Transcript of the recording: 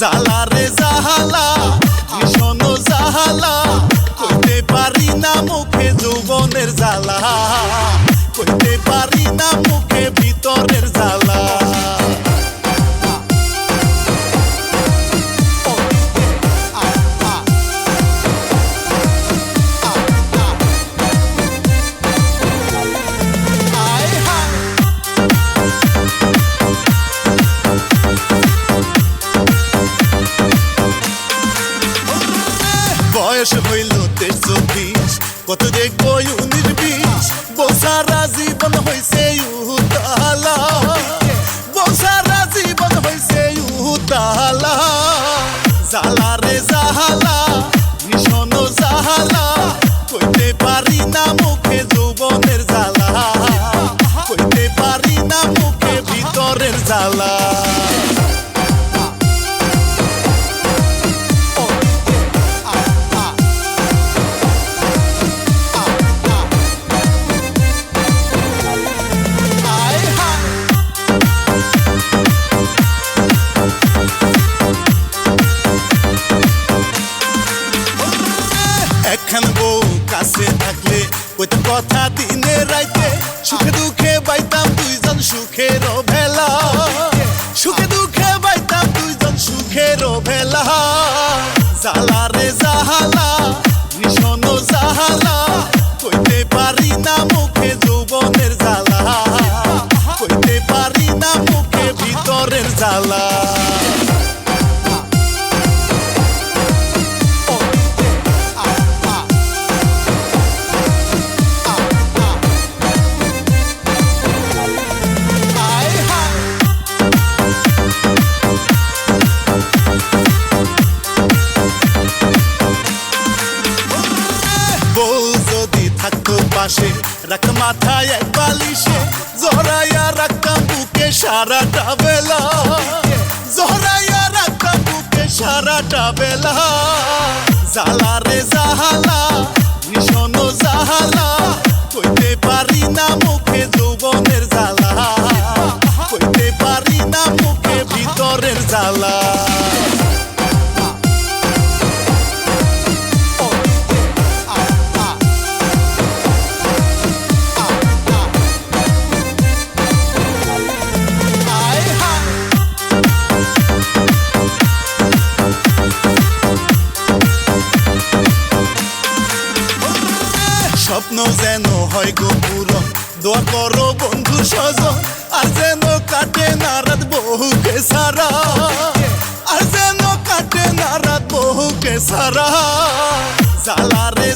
জালা রে জাহালা ভীষণ জাহালা কইতে পারি না মুখে যৌবনের জ্বালা কইতে পারি না মুখে ভিতরের জ্বালা বয়স হইল 23-24 কত দেখব 19-20 বসারা জীবন হইছে উতালা বসারা জীবন হইছে উতালা জালা রে জাহালা ভীষণ জাহালা কইতে পারি না মুখে যৌবনের জ্বালা কইতে পারি না মুখে ভিতরের জ্বালা একখান বউ কাছে থাকলে কইতে কথা দিনে রাইতে সুখে দুঃখে বাইতাম দুইজন সুখের ভেলা সুখে দুঃখে বাইতাম দুইজন সুখের ভেলা জালা রে জাহালা ভীষণ জাহালা কইতে পারি না মুখে যৌবনের জ্বালা কইতে পারি না মুখে ভিতরের জ্বালা পাশে রাখ মাথায় এক বালিশে জহরাইয়া রাখতাম বুকে সারাটা বেলা জহরাইয়া রাখতাম বুকে সারাটা বেলা জালা রে জাহালা ভীষণ জাহালা কইতে পারি না মুখে যৌবনের জ্বালা কইতে পারি না মুখে ভিতরের জ্বালা স্বপ্ন যেন হয় গো পূরণ দোয়া করো বন্ধু স্বজন আর যেন কাটে না রাত বহুকে সারা আর যেন কাটে না রাত বহুকে সারা জালা রে